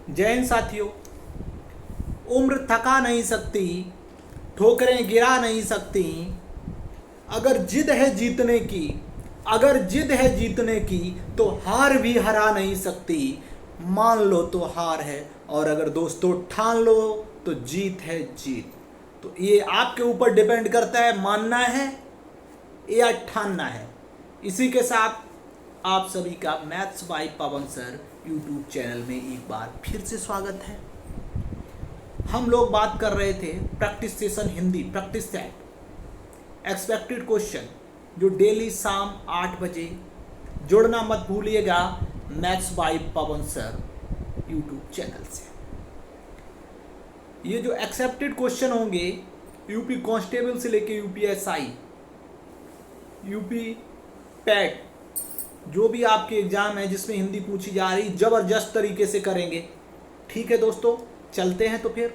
जैन साथियों, उम्र थका नहीं सकती, ठोकरें गिरा नहीं सकती। अगर जिद है जीतने की, अगर जिद है जीतने की, तो हार भी हरा नहीं सकती। मान लो तो हार है, और अगर दोस्तों ठान लो तो जीत है जीत। तो ये आपके ऊपर डिपेंड करता है, मानना है या ठानना है। इसी के साथ आप सभी का maths by Pawan sir YouTube channel में एक बार फिर से स्वागत है। हम लोग बात कर रहे थे practice session Hindi, practice set expected question, जो डेली शाम 8 बजे। जुड़ना मत भूलिएगा maths by Pawan sir YouTube channel से। ये जो एक्सेप्टेड क्वेश्चन होंगे यूपी कांस्टेबल से लेके यूपीएसआई, यूपी पैट, जो भी आपके एग्जाम है जिसमें हिंदी पूछी जा रही, जबरदस्त तरीके से करेंगे। ठीक है दोस्तों, चलते हैं तो फिर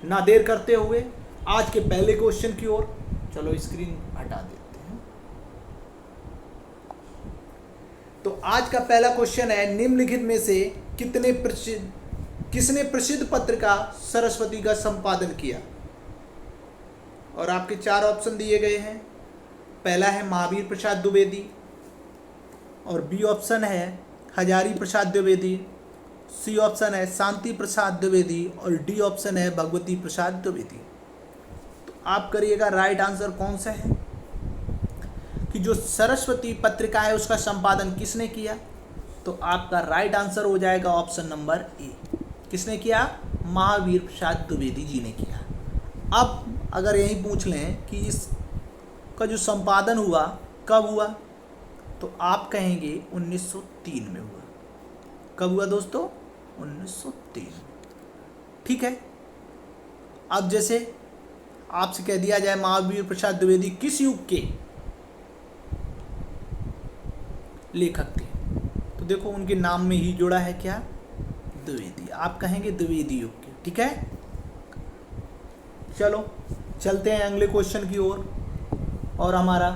ना देर करते हुए आज के पहले क्वेश्चन की ओर। चलो स्क्रीन हटा देते हैं। तो आज का पहला क्वेश्चन है, निम्नलिखित में से किसने प्रसिद्ध पत्रिका सरस्वती का संपादन किया? और आपके 4 ऑप्शन दिए गए हैं। पहला है महावीर प्रसाद द्विवेदी, और बी ऑप्शन है हजारी प्रसाद द्विवेदी, सी ऑप्शन है शांति प्रसाद द्विवेदी, और डी ऑप्शन है भगवती प्रसाद द्विवेदी। तो आप करिएगा राइट आंसर कौन सा है कि जो सरस्वती पत्रिका है उसका संपादन किसने किया? तो आपका राइट आंसर हो जाएगा ऑप्शन नंबर ए। किसने किया? महावीर प्रसाद द्विवेदी जी ने किया। अब अगर यही पूछ लें कि इसका जो संपादन हुआ कब हुआ, तो आप कहेंगे 1903 में हुआ। कब हुआ दोस्तों? 1903। ठीक है। अब जैसे आपसे कह दिया जाए महावीर प्रसाद द्विवेदी किस युग के लेखक थे, तो देखो उनके नाम में ही जुड़ा है क्या? द्विवेदी। आप कहेंगे द्विवेदी युग के। ठीक है, चलो चलते हैं अगले क्वेश्चन की ओर। और हमारा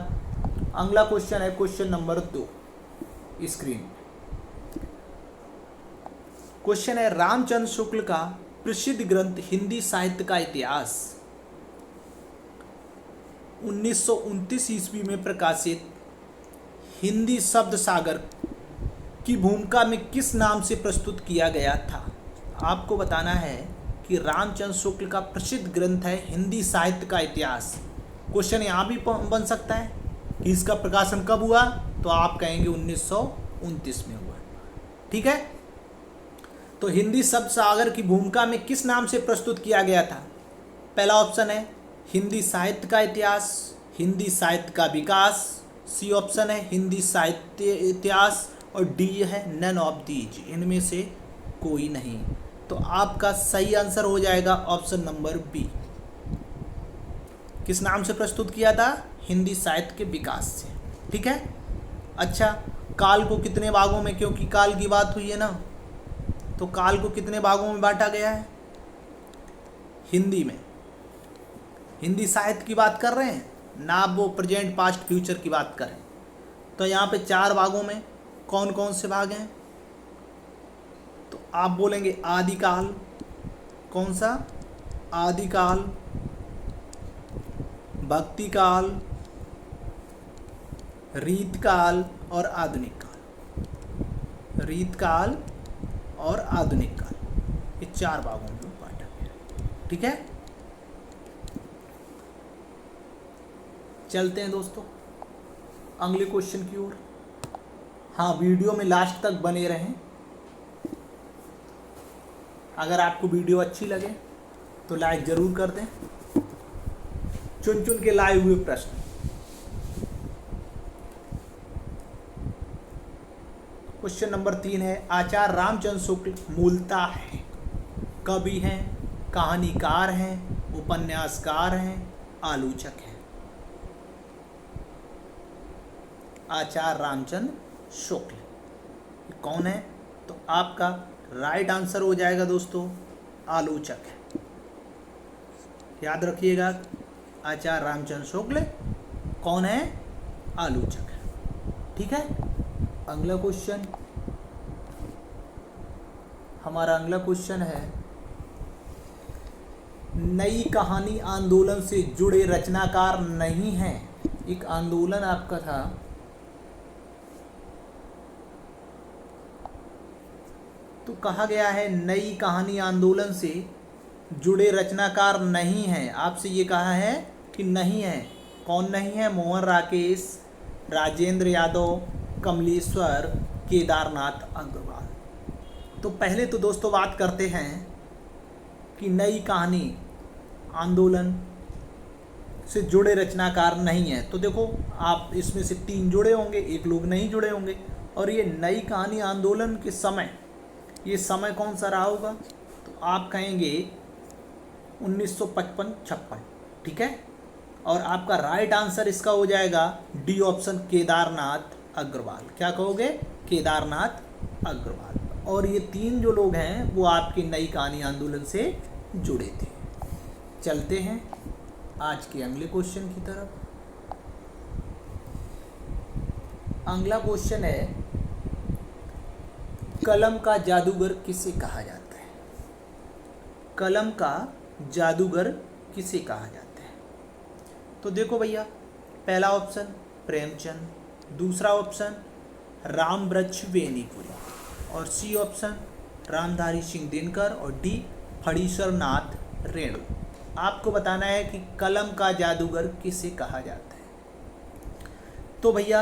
अगला क्वेश्चन है क्वेश्चन नंबर 2 स्क्रीन। क्वेश्चन है, रामचंद्र शुक्ल का प्रसिद्ध ग्रंथ हिंदी साहित्य का इतिहास 1929 ईस्वी में प्रकाशित हिंदी शब्द सागर की भूमिका में किस नाम से प्रस्तुत किया गया था? आपको बताना है कि रामचंद्र शुक्ल का प्रसिद्ध ग्रंथ है हिंदी साहित्य का इतिहास। क्वेश्चन यहाँ भी बन सकता है कि इसका प्रकाशन कब हुआ, तो आप कहेंगे 1929 में हुआ। ठीक है, तो हिंदी शब्द सागर की भूमिका में किस नाम से प्रस्तुत किया गया था? पहला ऑप्शन है हिंदी साहित्य का इतिहास, हिंदी साहित्य का विकास, सी ऑप्शन है हिंदी साहित्य इतिहास, और डी है नन ऑफ दीज, इनमें से कोई नहीं। तो आपका सही आंसर हो जाएगा ऑप्शन नंबर बी। किस नाम से प्रस्तुत किया था? हिंदी साहित्य के विकास से। ठीक है। अच्छा, काल को कितने भागों में, क्योंकि काल की बात हुई है ना, तो काल को कितने भागों में बांटा गया है हिंदी में? हिंदी साहित्य की बात कर रहे हैं ना, आप वो प्रेजेंट पास्ट फ्यूचर की बात करें तो यहाँ पे 4 भागों में कौन कौन से भाग हैं? तो आप बोलेंगे आदिकाल। कौन सा? आदिकाल, भक्ति काल, रीतकाल और आधुनिक काल। रीतकाल और आधुनिक काल, ये 4 भागों में बांटा गया। ठीक है, चलते हैं दोस्तों अगले क्वेश्चन की ओर। हाँ, वीडियो में लास्ट तक बने रहें। अगर आपको वीडियो अच्छी लगे तो लाइक जरूर कर दें। चुन चुन के लाए हुए प्रश्न। क्वेश्चन नंबर 3 है, आचार्य रामचंद्र शुक्ल मूलतः है कवि हैं, कहानीकार हैं, उपन्यासकार हैं, आलोचक हैं? आचार्य रामचंद्र शुक्ल कौन है? तो आपका राइट आंसर हो जाएगा दोस्तों आलोचक है। याद रखिएगा, आचार्य रामचंद्र शुक्ल कौन है? आलोचक है। ठीक है, अगला क्वेश्चन हमारा अगला क्वेश्चन है, नई कहानी आंदोलन से जुड़े रचनाकार नहीं हैं। एक आंदोलन आपका था, तो कहा गया है नई कहानी आंदोलन से जुड़े रचनाकार नहीं हैं। आपसे ये कहा है कि नहीं है। कौन नहीं है? मोहन राकेश, राजेंद्र यादव, कमलेश्वर, केदारनाथ अग्रवाल। तो पहले तो दोस्तों बात करते हैं कि नई कहानी आंदोलन से जुड़े रचनाकार नहीं है। तो देखो, आप इसमें से 3 जुड़े होंगे, 1 लोग नहीं जुड़े होंगे। और ये नई कहानी आंदोलन के समय, ये समय कौन सा रहा होगा? तो आप कहेंगे 1955-56, ठीक है। और आपका राइट आंसर इसका हो जाएगा डी ऑप्शन, केदारनाथ अग्रवाल। क्या कहोगे? केदारनाथ अग्रवाल। और ये 3 जो लोग हैं वो आपके नई कहानी आंदोलन से जुड़े थे। चलते हैं आज के अगले क्वेश्चन की तरफ। अगला क्वेश्चन है, कलम का जादूगर किसे कहा जाता है? कलम का जादूगर किसे कहा जाता है? तो देखो भैया, पहला ऑप्शन प्रेमचंद, दूसरा ऑप्शन रामवृक्ष बेनीपुरी, और सी ऑप्शन रामधारी सिंह दिनकर, और डी फणीश्वर नाथ रेणु। आपको बताना है कि कलम का जादूगर किसे कहा जाता है। तो भैया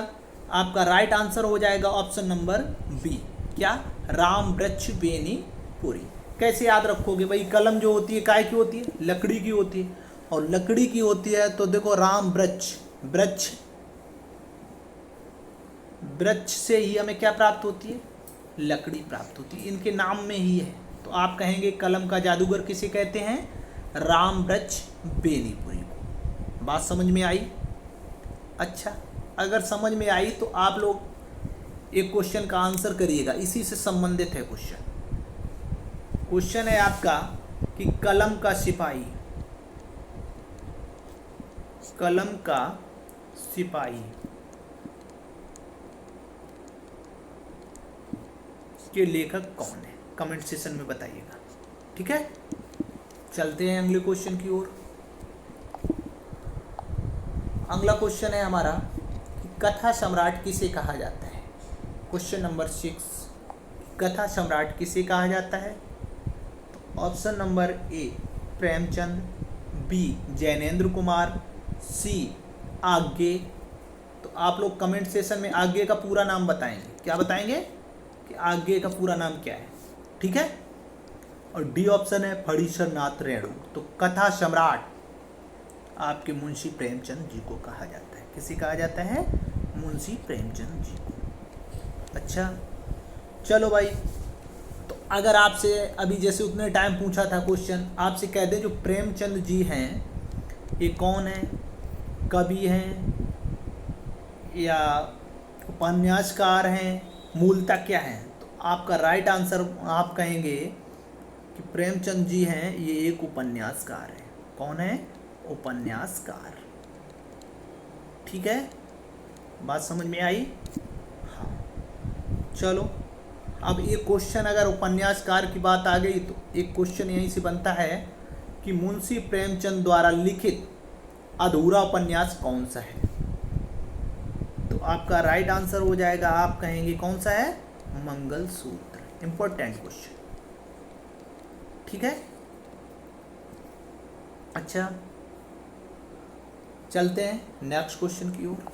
आपका राइट आंसर हो जाएगा ऑप्शन नंबर बी। क्या? रामवृक्ष बेनीपुरी। कैसे याद रखोगे भाई? कलम जो होती है काय की होती है? लकड़ी की होती है। और लकड़ी की होती है तो देखो रामवृक्ष, वृक्ष से ही हमें क्या प्राप्त होती है? लकड़ी प्राप्त होती है। इनके नाम में ही है। तो आप कहेंगे कलम का जादूगर किसे कहते हैं? रामवृक्ष बेनीपुरी को। बात समझ में आई? अच्छा, अगर समझ में आई तो आप लोग एक क्वेश्चन का आंसर करिएगा, इसी से संबंधित है क्वेश्चन। क्वेश्चन है आपका कि कलम का सिपाही, कलम का सिपाही के लेखक कौन है? कमेंट सेशन में बताइएगा, ठीक है। चलते हैं अगले क्वेश्चन की ओर। अगला क्वेश्चन है हमारा कि कथा सम्राट किसे कहा जाता है? क्वेश्चन नंबर 6, कथा सम्राट किसे कहा जाता है? तो option number A Premchand, B Jainendra Kumar, C Agyeya. तो आप लोग कमेंट सेशन में आज्ञे का पूरा नाम बताएंगे। क्या बताएंगे कि आज्ञे का पूरा नाम क्या है, ठीक है। और डी ऑप्शन है फणीश्वर नाथ रेणु। तो कथा सम्राट आपके मुंशी प्रेमचंद जी को कहा जाता है। किसे कहा जाता है? मुंशी प्रेमचंद जी को। अच्छा, चलो भाई, तो अगर आपसे अभी जैसे उतने टाइम पूछा था क्वेश्चन, आपसे कह दें जो प्रेमचंद जी हैं ये कौन है? कवि हैं या उपन्यासकार हैं, मूलतः क्या हैं? तो आपका राइट आंसर आप कहेंगे कि प्रेमचंद जी हैं ये एक उपन्यासकार है। कौन है? उपन्यासकार, ठीक है। बात समझ में आई? हाँ, चलो अब एक क्वेश्चन, अगर उपन्यासकार की बात आ गई तो एक क्वेश्चन यहीं से बनता है कि मुंशी प्रेमचंद द्वारा लिखित अधूरा उपन्यास कौन सा है? तो आपका राइट आंसर हो जाएगा, आप कहेंगे कौन सा है? मंगलसूत्र। इंपॉर्टेंट क्वेश्चन, ठीक है। अच्छा, चलते हैं नेक्स्ट क्वेश्चन की ओर।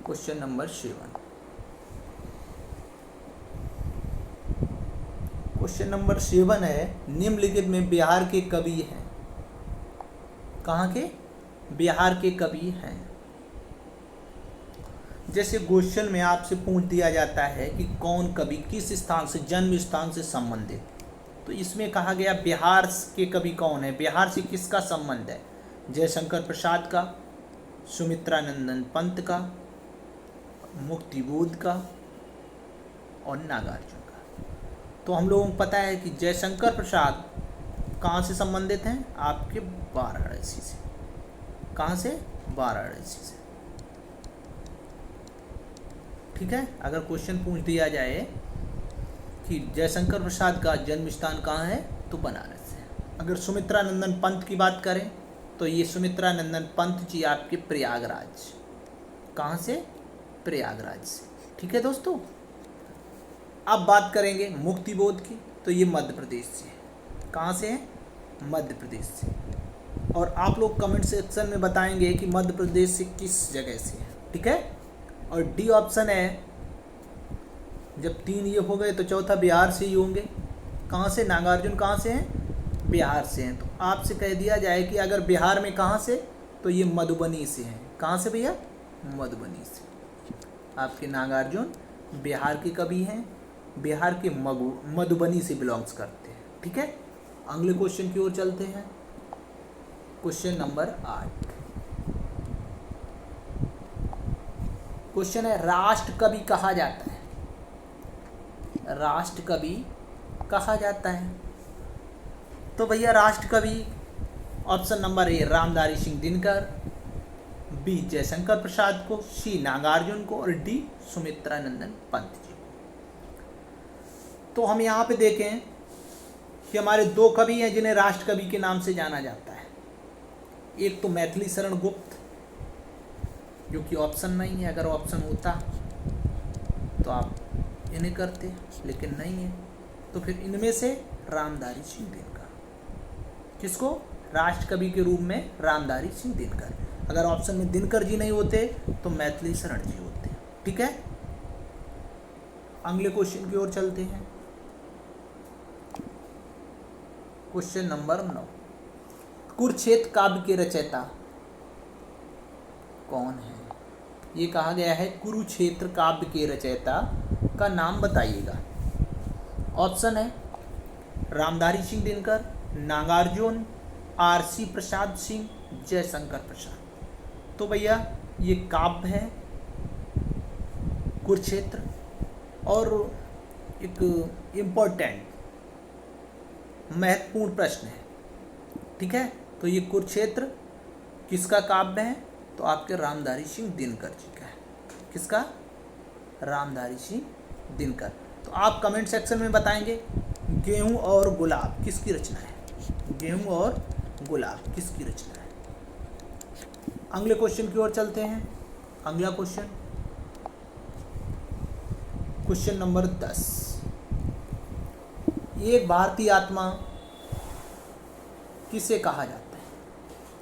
Question number 7। क्वेश्चन नंबर 7 है, निम्नलिखित में बिहार के कवि हैं। कहाँ के? बिहार के कवि हैं। जैसे क्वेश्चन में आपसे पूछ दिया जाता है कि कौन कवि किस स्थान से, जन्म स्थान से संबंधित, तो इसमें कहा गया बिहार के कवि कौन है? बिहार से किसका संबंध है? जयशंकर प्रसाद का, सुमित्रानंदन पंत का, मुक्तिबोध का और नागार्जुन का। तो हम लोगों को पता है कि जयशंकर प्रसाद कहाँ से संबंधित हैं? आपके वाराणसी से। कहाँ से? वाराणसी से, ठीक है। अगर क्वेश्चन पूछ दिया जाए कि जयशंकर प्रसाद का जन्म स्थान कहाँ है, तो बनारस है। अगर सुमित्रा नंदन पंत की बात करें तो ये सुमित्रा नंदन पंत जी आपके प्रयागराज, कहाँ से, प्रयागराज से। ठीक है दोस्तों, अब बात करेंगे मुक्ति बोध की, तो ये मध्य प्रदेश से है। कहाँ से है, मध्य प्रदेश से। और आप लोग कमेंट सेक्शन में बताएंगे कि मध्य प्रदेश से किस जगह से है। ठीक है, और डी ऑप्शन है, जब 3 ये हो गए तो चौथा बिहार से ही होंगे। कहाँ से, नागार्जुन कहाँ से हैं, बिहार से हैं। तो आपसे कह दिया जाए कि अगर बिहार में कहाँ से, तो ये मधुबनी से हैं। कहाँ से भैया, मधुबनी से। आपके नागार्जुन बिहार के कवि हैं, बिहार के मधुबनी से बिलोंग्स करते हैं। ठीक है, अगले क्वेश्चन की ओर चलते हैं। क्वेश्चन नंबर 8 क्वेश्चन है, राष्ट्र कवि कहा जाता है, राष्ट्र कवि कहा जाता है। तो भैया राष्ट्र कवि option number A Ramdhari Singh Dinkar, B Jaishankar Prasad को, सी नागार्जुन को और डी सुमित्रा नंदन पंत जी को। तो हम यहाँ पे देखें कि हमारे 2 कवि हैं जिन्हें राष्ट्र कवि के नाम से जाना जाता है। एक तो मैथिली शरण गुप्त, जो कि ऑप्शन नहीं है। अगर ऑप्शन होता तो आप इन्हें करते, लेकिन नहीं है। तो फिर इनमें से रामधारी सिंह दिनकर, किसको, राष्ट्र कवि के रूप में रामधारी सिंह दिनकर। अगर ऑप्शन में दिनकर जी नहीं होते तो मैथिली शरण जी होते। ठीक है, अगले क्वेश्चन की ओर चलते हैं। क्वेश्चन नंबर 9, कुरुक्षेत्र काव्य के रचयिता कौन है। ये कहा गया है कुरुक्षेत्र काव्य के रचयिता का नाम बताइएगा। ऑप्शन है रामधारी सिंह दिनकर, नागार्जुन, आरसी प्रसाद सिंह, जयशंकर प्रसाद। तो भैया ये काव्य है कुरुक्षेत्र, और एक इम्पोर्टेंट महत्वपूर्ण प्रश्न है। ठीक है, तो ये कुरुक्षेत्र किसका काव्य है, तो आपके रामधारी सिंह दिनकर जी का है। किसका, रामधारी सिंह दिनकर। तो आप कमेंट सेक्शन में बताएंगे गेहूं और गुलाब किसकी रचना है, गेहूं और गुलाब किसकी रचना है। अगले क्वेश्चन की ओर चलते हैं। अगला क्वेश्चन, क्वेश्चन नंबर 10, एक भारतीय आत्मा किसे कहा जाता है।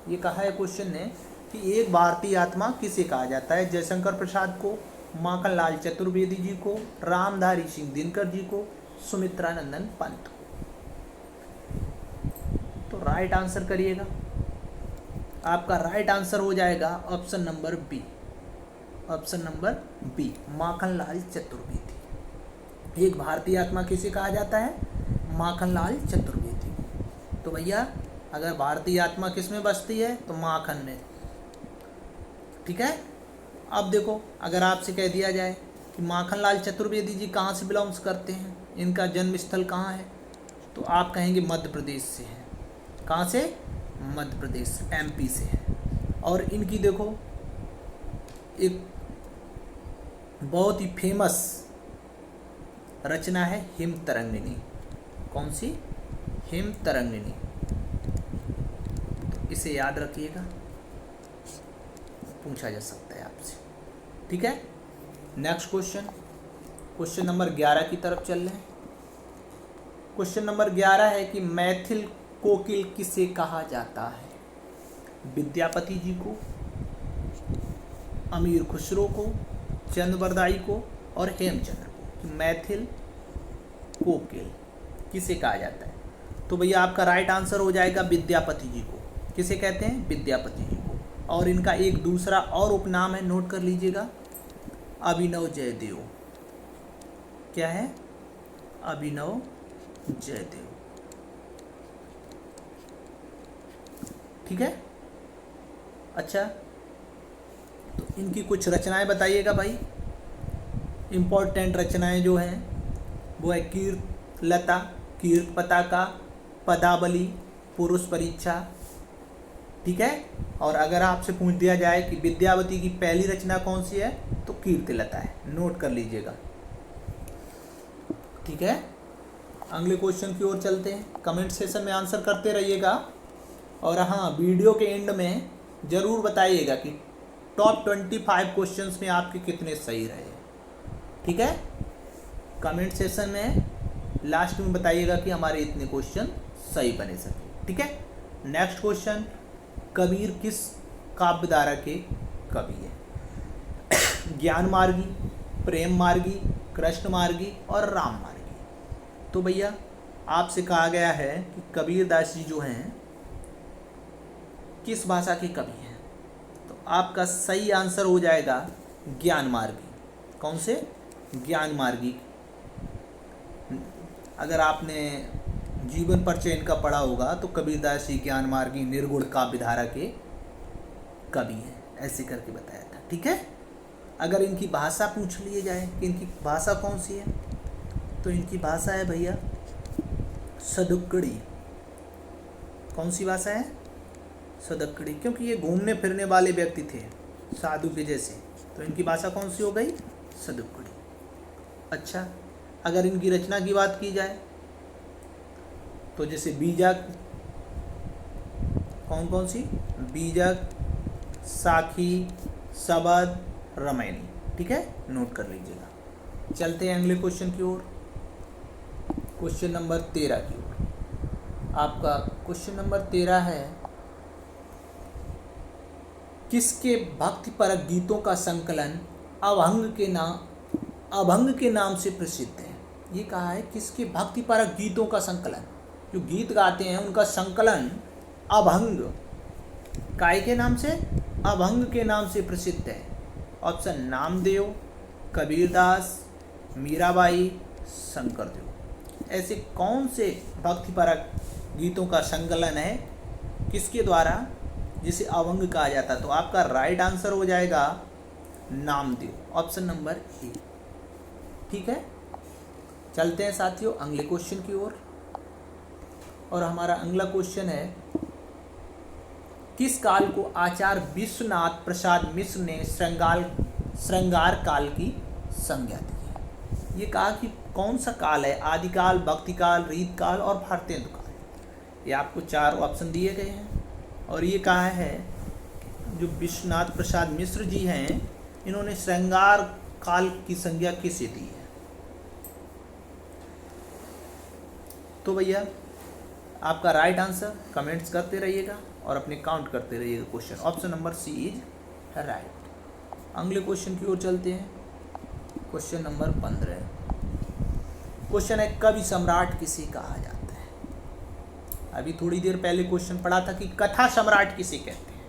ये कहा है क्वेश्चन ने कि एक भारतीय आत्मा किसे कहा जाता है। जयशंकर प्रसाद को, माखनलाल चतुर्वेदी जी को, रामधारी सिंह दिनकर जी को, सुमित्रा नंदन पंत को। तो राइट आंसर करिएगा। आपका राइट आंसर हो जाएगा option number B, option number B, Makhanlal Chaturvedi. एक भारतीय आत्मा किसे कहा जाता है, माखनलाल चतुर्वेदी। तो भैया अगर भारतीय आत्मा किस में बसती है, तो माखन में। ठीक है, अब देखो, अगर आपसे कह दिया जाए कि माखनलाल चतुर्वेदी जी कहाँ से बिलोंग्स करते हैं, इनका जन्म स्थल कहाँ है, तो आप कहेंगे मध्य प्रदेश से है। कहाँ से, मध्य प्रदेश, एमपी से है। और इनकी देखो एक बहुत ही फेमस रचना है हिम तरंगिणी। कौन सी, हिम तरंगिणी। तो इसे याद रखिएगा, पूछा जा सकता है आपसे। ठीक है, नेक्स्ट क्वेश्चन, क्वेश्चन नंबर 11 की तरफ चल रहे हैं। क्वेश्चन नंबर 11 है कि मैथिल कोकिल किसे कहा जाता है। विद्यापति जी को, अमीर खुसरो को, चंद्रबरदाई को और हेमचंद्र को। कि मैथिल कोकिल किसे कहा जाता है, तो भैया आपका राइट आंसर हो जाएगा विद्यापति जी को। किसे कहते हैं, विद्यापति जी को। और इनका एक दूसरा और उपनाम है, नोट कर लीजिएगा, अभिनव जयदेव। क्या है, अभिनव जयदेव। ठीक है, अच्छा, तो इनकी कुछ रचनाएं बताइएगा भाई। इम्पोर्टेंट रचनाएं जो हैं वो है कीर्त लता, कीर्त पताका, पदावली, पुरुष परीक्षा। ठीक है, और अगर आपसे पूछ दिया जाए कि विद्यावती की पहली रचना कौन सी है, तो कीर्ति लता है, नोट कर लीजिएगा। ठीक है, अगले क्वेश्चन की ओर चलते हैं। कमेंट सेशन में आंसर करते रहिएगा और हाँ, वीडियो के एंड में ज़रूर बताइएगा कि टॉप 25 क्वेश्चंस में आपके कितने सही रहे। ठीक है, कमेंट सेशन में लास्ट में बताइएगा कि हमारे इतने क्वेश्चन सही बने सके। ठीक है, नेक्स्ट क्वेश्चन, कबीर किस काव्य धारा के कवि है? ज्ञान मार्गी, प्रेम मार्गी, कृष्ण मार्गी और राम मार्गी। तो भैया आपसे कहा गया है कि कबीर दास जी जो हैं किस भाषा के कवि हैं, तो आपका सही आंसर हो जाएगा ज्ञान मार्गी। कौन से? ज्ञान मार्गी। अगर आपने जीवन परिचय इनका पढ़ा होगा तो कबीरदास जी ज्ञान मार्गी निर्गुण काव्य धारा के कवि हैं, ऐसे करके बताया था। ठीक है, अगर इनकी भाषा पूछ लिए जाए कि इनकी भाषा कौन सी है, तो इनकी भाषा है भैया सदुक्कड़ी। कौन सी भाषा है? सदक्कड़ी, क्योंकि ये घूमने फिरने वाले व्यक्ति थे साधु के जैसे, तो इनकी भाषा कौन सी हो गई? सदुक्कड़ी। अच्छा, अगर इनकी रचना की बात की जाए तो जैसे बीजक, कौन कौन सी? बीजक, साखी, सबद, रामायणी। ठीक है, नोट कर लीजिएगा। चलते हैं अगले क्वेश्चन की ओर, क्वेश्चन नंबर 13 की ओर। आपका क्वेश्चन नंबर 13 है, किसके भक्तिपरक गीतों का संकलन अभंग के नाम से प्रसिद्ध है? ये कहा है किसके भक्तिपरक गीतों का संकलन, जो गीत गाते हैं उनका संकलन अभंग काय के नाम से? अभंग के नाम से प्रसिद्ध है। ऑप्शन नामदेव, कबीरदास, मीराबाई, शंकरदेव। ऐसे कौन से भक्तिपरक गीतों का संकलन है किसके द्वारा जिसे अभंग कहा जाता? तो आपका राइट आंसर हो जाएगा नामदेव, ऑप्शन नंबर ए। ठीक है, चलते हैं साथियों अगले क्वेश्चन की ओर, और हमारा अगला क्वेश्चन है, किस काल को आचार्य विश्वनाथ प्रसाद मिश्र ने श्रृंगार काल की संज्ञा दी है? ये कहा कि कौन सा काल है? आदिकाल, भक्तिकाल, रीतकाल और भारतेंदु काल। ये आपको 4 ऑप्शन दिए गए हैं, और ये कहा है जो विश्वनाथ प्रसाद मिश्र जी हैं इन्होंने श्रृंगार काल की संज्ञा किसे दी है? तो भैया आपका राइट आंसर कमेंट्स करते रहिएगा और अपने काउंट करते रहिएगा question. Option number C is right. अगले क्वेश्चन की ओर चलते हैं, क्वेश्चन नंबर 15। क्वेश्चन है, कवि सम्राट किसे कहा जाता है? अभी थोड़ी देर पहले क्वेश्चन पढ़ा था कि कथा सम्राट किसे कहते हैं।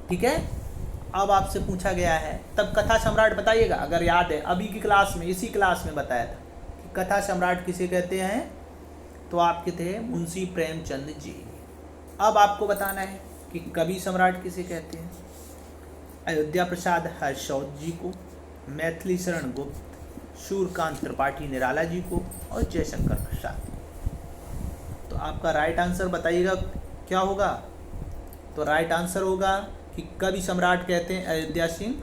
ठीक है, अब आपसे पूछा गया है, तब कथा सम्राट बताइएगा। अगर याद है अभी की क्लास में, इसी क्लास में बताया था कि कथा सम्राट किसे कहते हैं, तो आपके थे मुंशी प्रेमचंद जी। अब आपको बताना है कि कवि सम्राट किसे कहते हैं। अयोध्या प्रसाद हर्षौद जी को, मैथिली शरण गुप्त, सूर्यकांत त्रिपाठी निराला जी को और जयशंकर प्रसाद। तो आपका राइट आंसर बताइएगा क्या होगा? तो राइट आंसर होगा कि कवि सम्राट कहते हैं अयोध्या सिंह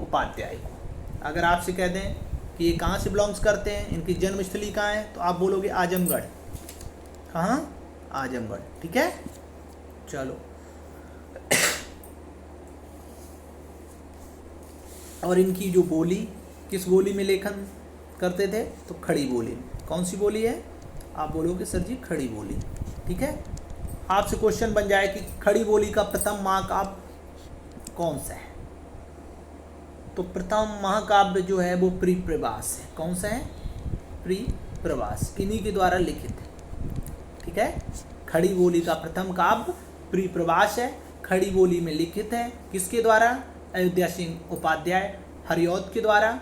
उपाध्याय को। अगर आपसे कह दें कि ये कहाँ से बिलोंग्स करते हैं, इनकी जन्मस्थली कहाँ है, तो आप बोलोगे आजमगढ़। कहाँ? आजमगढ़। ठीक है, चलो। और इनकी जो बोली, किस बोली में लेखन करते थे? तो खड़ी बोली में। कौन सी बोली है? आप बोलोगे सर जी खड़ी बोली। ठीक है, आपसे क्वेश्चन बन जाए कि खड़ी बोली का प्रथम महाकाव्य कौन सा है? तो प्रथम महाकाव्य जो है वो प्रिप्रवास है। कौन सा है? प्रिप्रवास, इन्हीं के द्वारा लिखित है। ठीक है, खड़ी बोली का प्रथम काव्य प्रिप्रवास है, खड़ी बोली में लिखित है। किसके द्वारा? अयोध्या सिंह उपाध्याय, हरिऔध के द्वारा।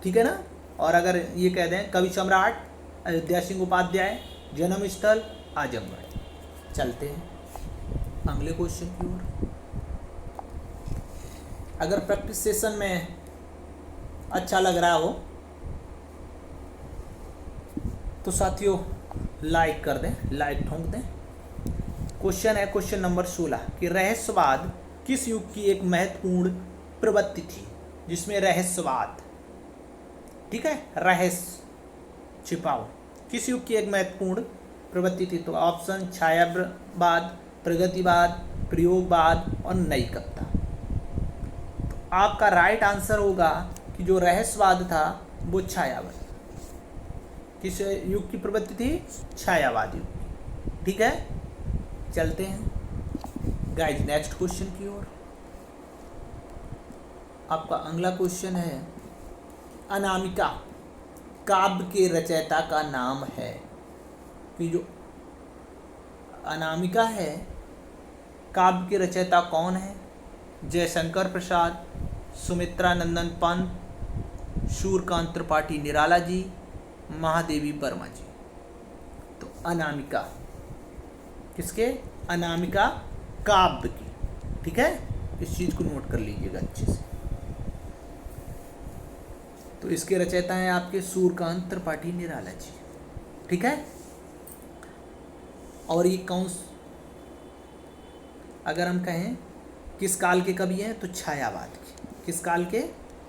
ठीक है ना। और अगर ये कह दें कवि सम्राट अयोध्या सिंह उपाध्याय, जन्म स्थल आजमगढ़। चलते हैं अगले क्वेश्चन की ओर। अगर प्रैक्टिस सेशन में अच्छा लग रहा हो तो साथियों लाइक कर दें, लाइक ठोंक दें। क्वेश्चन है क्वेश्चन नंबर 16 कि रहस्यवाद किस युग की एक महत्वपूर्ण प्रवृत्ति थी? जिसमें रहस्यवाद, ठीक है, रहस्य छिपाओ, किस युग की एक महत्वपूर्ण प्रवृत्ति थी? तो ऑप्शन छायावाद, प्रगतिवाद, प्रयोगवाद और नई कविता। तो आपका राइट आंसर होगा कि जो रहस्यवाद था वो छायावाद। किस युग की प्रवृत्ति थी? छायावाद युग की। ठीक है, चलते हैं गाइस नेक्स्ट क्वेश्चन की ओर। आपका अगला क्वेश्चन है, अनामिका काव्य के रचयिता का नाम है। कि जो अनामिका है काव्य के रचयिता कौन है? जयशंकर प्रसाद, सुमित्रा नंदन पंत, सूर्यकांत त्रिपाठी निराला जी, महादेवी वर्मा जी। तो अनामिका किसके? अनामिका काव्य की। ठीक है, इस चीज को नोट कर लीजिएगा अच्छे से। तो इसके रचयिता हैं आपके सूर्यकांत त्रिपाठी निराला जी। ठीक है, और ये कौन, अगर हम कहें किस काल के कवि हैं तो छायावाद के। किस काल के?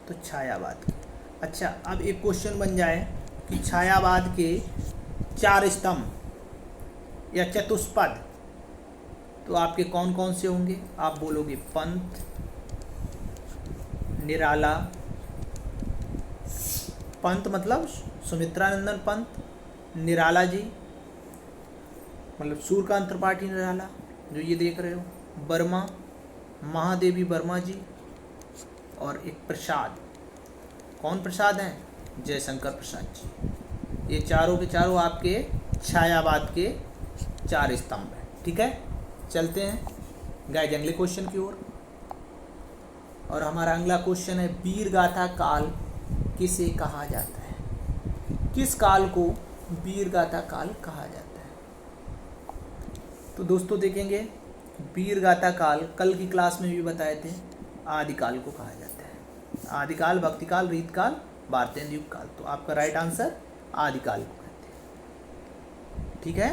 तो छायावाद के। अच्छा, अब एक क्वेश्चन बन जाए कि छायावाद के 4 स्तंभ या चतुष्पद तो आपके कौन कौन से होंगे? आप बोलोगे पंत, निराला, पंत मतलब सुमित्रा नंदन पंत, निराला जी मतलब सूर्यकांत त्रिपाठी निराला जो ये देख रहे हो, वर्मा महादेवी वर्मा जी, और एक प्रसाद। कौन प्रसाद हैं? जयशंकर प्रसाद जी। ये चारों के चारों आपके छायावाद के 4 स्तंभ हैं। ठीक है, चलते हैं गाइस अगले क्वेश्चन की ओर। और हमारा अगला क्वेश्चन है, वीर गाथा काल किसे कहा जाता है? किस काल को वीर गाथा काल कहा जाता है? तो दोस्तों देखेंगे, वीर गाथा काल कल की क्लास में भी बताए थे, आदिकाल को कहा जाता है। आदिकाल, भक्तिकाल, रीतकाल, भारतेंद्र युग काल। तो आपका राइट आंसर आदिकाल को कहते हैं। ठीक है,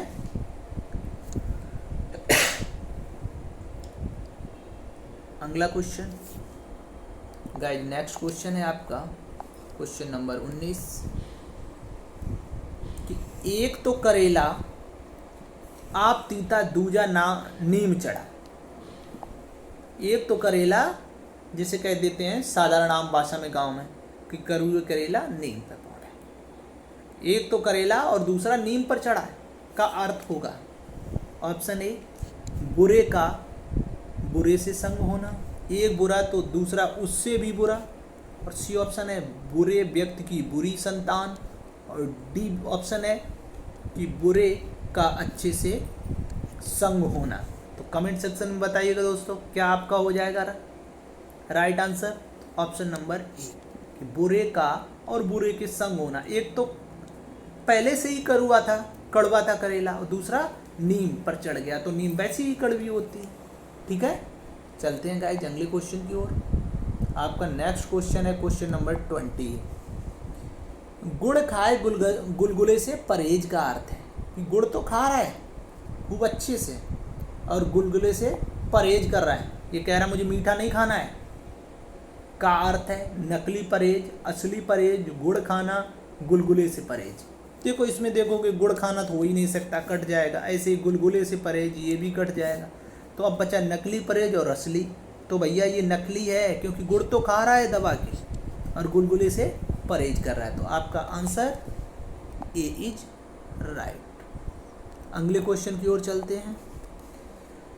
अगला क्वेश्चन गाइस नेक्स्ट क्वेश्चन है आपका क्वेश्चन नंबर 19 कि एक तो करेला आप तीता दूजा ना नीम चढ़ा। एक तो करेला जिसे कह देते हैं साधारण आम भाषा में गांव में कि करेला नीम पर पड़ा है। एक तो करेला और दूसरा नीम पर चढ़ा है का अर्थ होगा ऑप्शन ए बुरे का बुरे से संग होना, एक बुरा तो दूसरा उससे भी बुरा, और सी ऑप्शन है बुरे व्यक्ति की बुरी संतान, और डी ऑप्शन है कि बुरे का अच्छे से संग होना। तो कमेंट सेक्शन में बताइएगा दोस्तों क्या आपका हो जाएगा राइट आंसर। ऑप्शन नंबर ए कि बुरे का और बुरे के संग होना। एक तो पहले से ही कड़वा था करेला, और दूसरा नीम पर चढ़ गया तो नीम वैसी ही कड़वी होती है। ठीक है, चलते हैं गाइस अगले क्वेश्चन की ओर। आपका नेक्स्ट क्वेश्चन है क्वेश्चन नंबर 20। गुड़ खाए गुलगुले से परहेज का अर्थ है कि गुड़ तो खा रहा है खूब अच्छे से और गुलगुले से परहेज कर रहा है। ये कह रहा है मुझे मीठा नहीं खाना है, का अर्थ है नकली परहेज, असली परहेज, गुड़ खाना, गुलगुले से परहेज। देखो इसमें देखोगे गुड़ खाना तो हो ही नहीं सकता, कट जाएगा। ऐसे ही गुलगुले से परहेज ये भी कट जाएगा। तो अब बचा नकली परहेज और असली। तो भैया ये नकली है क्योंकि गुड़ तो खा रहा है दबा के और गुलगुले से परहेज कर रहा है। तो आपका आंसर ए इज राइट। अगले क्वेश्चन की ओर चलते हैं।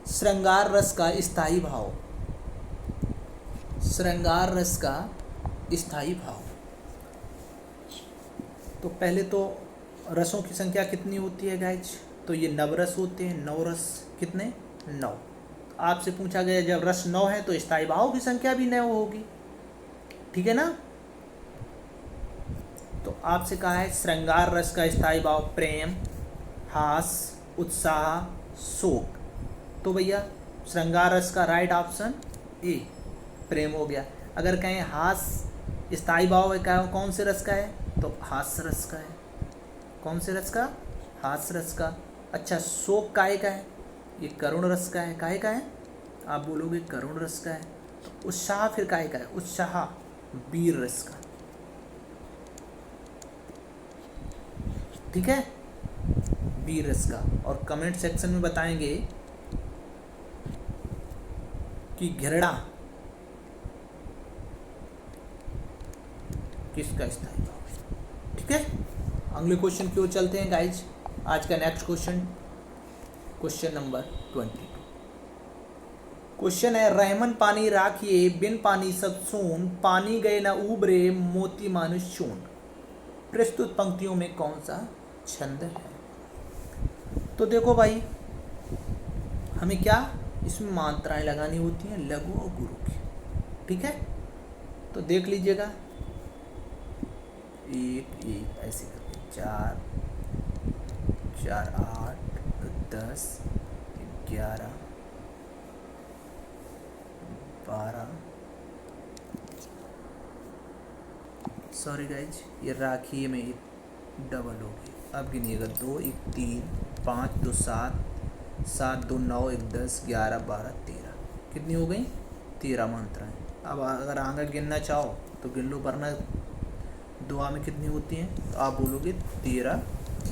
श्रृंगार रस का स्थायी भाव। श्रृंगार रस का स्थायी भाव। तो पहले तो रसों की संख्या कितनी होती है गाइज? तो ये नवरस होते हैं। नवरस कितने? 9। आपसे पूछा गया जब रस 9 है तो स्थायी भाव की संख्या भी 9 होगी। ठीक है ना? तो आपसे कहा है श्रृंगार रस का स्थायी भाव प्रेम, हास, उत्साह, शोक। तो भैया श्रृंगार रस का राइट ऑप्शन ए प्रेम हो गया। अगर कहें हास स्थायी भाव है क्या, कौन से रस का है? तो हास्य रस का है। कौन से रस का? हास्य रस का। अच्छा शोक काहे का है? ये करुण रस का है। काहे का है? आप बोलोगे करुण रस का है। तो उत्साह फिर काहे का है? उत्साह वीर रस का। ठीक है, बी रस का। और कमेंट सेक्शन में बताएंगे कि घृणा किसका स्थायी भाव है। ठीक है, अगले क्वेश्चन की ओर चलते हैं गाइज। आज का next question, question number 22। Question है, रहमन पानी राखिए बिन पानी सब सून, पानी गए न उबरे मोती मानुष चून। प्रस्तुत पंक्तियों में कौन सा छंद है? तो देखो भाई, हमें क्या इसमें मात्राएं लगानी होती हैं, लघु और गुरु की। ठीक है, तो देख लीजिएगा, एक एक ऐसे करके 4 4 8 10 11 12, सॉरी गाइज, ये राखी में डबल होगी। अब गिनिएगा, 2 1 3 5 2 7 7 2 9 1 10 11 12 13। कितनी हो गई? 13 मात्राएं। अब अगर आगे गिनना चाहो तो गिन लो, वरना दुआ में कितनी होती हैं तो आप बोलोगे 13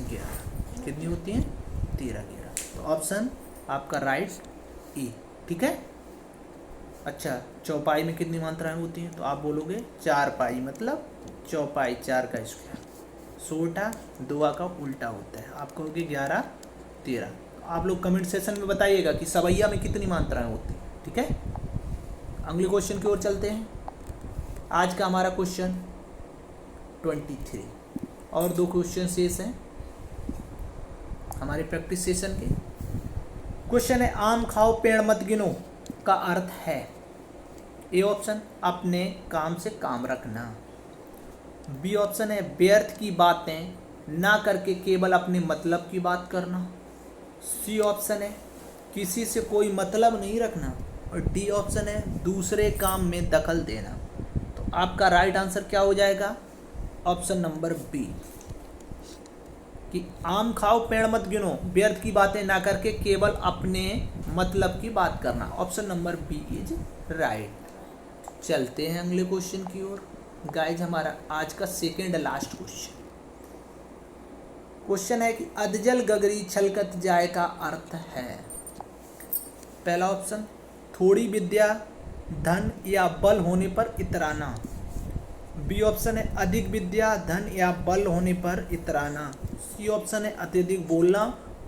11। कितनी होती हैं? 13 11। तो ऑप्शन आपका राइट ई। ठीक है, अच्छा, चौपाई में कितनी मात्राएं होती हैं तो आप बोलोगे 4 पाई, मतलब चौपाई 4 का स्क्वायर। सोटा दुआ का उल्टा होता है, आप कहोगे 11 13। आप लोग कमेंट सेक्शन में बताइएगा कि सवैया में कितनी मात्राएं होती हैं। ठीक है, अगले क्वेश्चन की ओर चलते हैं। आज का हमारा क्वेश्चन 23 और 2 क्वेश्चन शेष हैं हमारे प्रैक्टिस सेशन के। क्वेश्चन है, आम खाओ पेड़ मत गिनो का अर्थ है। ए ऑप्शन, अपने काम से काम रखना। बी ऑप्शन है, व्यर्थ की बातें ना करके केवल अपने मतलब की बात करना। सी ऑप्शन है, किसी से कोई मतलब नहीं रखना। और डी ऑप्शन है, दूसरे काम में दखल देना। तो आपका राइट आंसर क्या हो जाएगा? ऑप्शन नंबर बी, कि आम खाओ पेड़ मत गिनो, व्यर्थ की बातें ना करके केवल अपने मतलब की बात करना। Option number B is right. चलते हैं अगले क्वेश्चन की ओर गाइज। हमारा आज का सेकेंड लास्ट क्वेश्चन है कि अधजल गगरी छलकत जाए का अर्थ है। पहला ऑप्शन, थोड़ी विद्या धन या बल होने पर इतराना। बी ऑप्शन है, अधिक विद्या धन या बल होने पर इतराना। सी ऑप्शन है, अत्यधिक बोलना।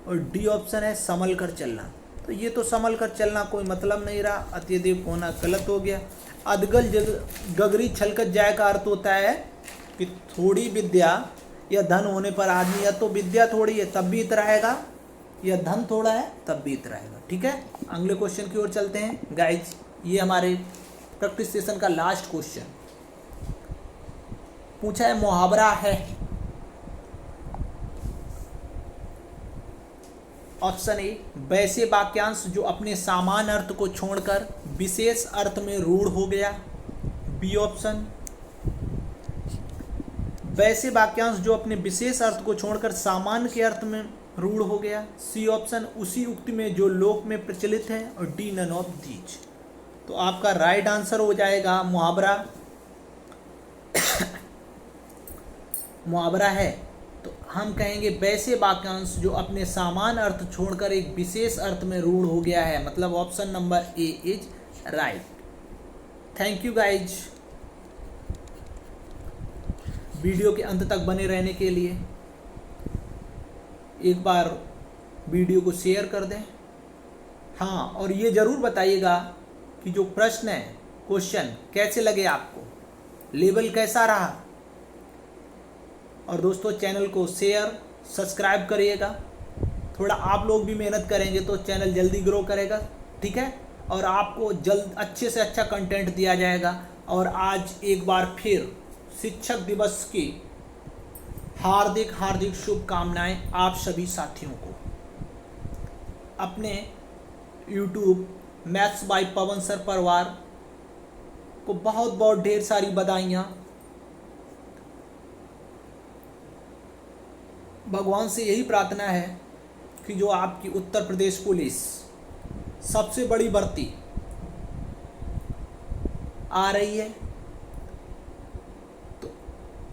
और डी ऑप्शन है, संभल कर चलना। तो ये तो संभल कर चलना कोई मतलब नहीं रहा, अत्यधिक होना गलत हो गया। अधजल गगरी छलकत जाए का अर्थ होता है कि थोड़ी विद्या या धन होने पर आदमी, या तो विद्या थोड़ी है तब भी इतराएगा, या धन थोड़ा है तब भी इतराएगा। ठीक है, अगले क्वेश्चन की ओर चलते हैं गाइज। ये हमारे प्रैक्टिस सेशन का लास्ट क्वेश्चन पूछा है, मुहावरा है। ऑप्शन ए, वैसे वाक्यांश जो अपने सामान्य अर्थ को छोड़कर विशेष अर्थ में रूढ़ हो गया। बी ऑप्शन, वैसे वाक्यांश जो अपने विशेष अर्थ को छोड़कर सामान्य के अर्थ में रूढ़ हो गया। सी ऑप्शन, उसी उक्ति में जो लोक में प्रचलित है। और डी, नन ऑफ दीज। तो आपका राइट आंसर हो जाएगा मुहावरा। मुहावरा है तो हम कहेंगे वैसे वाक्यांश जो अपने सामान्य अर्थ छोड़कर एक विशेष अर्थ में रूढ़ हो गया है, मतलब option number A is right. Thank you guys, video के अंत तक बने रहने के लिए। एक बार वीडियो को शेयर कर दें। हाँ, और ये ज़रूर बताइएगा कि जो प्रश्न है, क्वेश्चन कैसे लगे आपको, लेवल कैसा रहा। और दोस्तों, चैनल को शेयर सब्सक्राइब करिएगा। थोड़ा आप लोग भी मेहनत करेंगे तो चैनल जल्दी ग्रो करेगा। ठीक है, और आपको जल्द अच्छे से अच्छा कंटेंट दिया जाएगा। और आज एक बार फिर शिक्षक दिवस की हार्दिक हार्दिक शुभकामनाएं आप सभी साथियों को। अपने YouTube maths by Pawan sir परिवार को बहुत बहुत ढेर सारी बधाइयाँ। भगवान से यही प्रार्थना है कि जो आपकी उत्तर प्रदेश पुलिस सबसे बड़ी भर्ती आ रही है, तो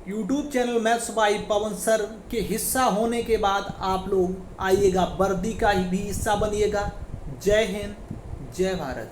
YouTube channel maths by Pawan sir के हिस्सा होने के बाद आप लोग आइएगा, वर्दी का ही भी हिस्सा बनिएगा। जय हिंद, जय भारत।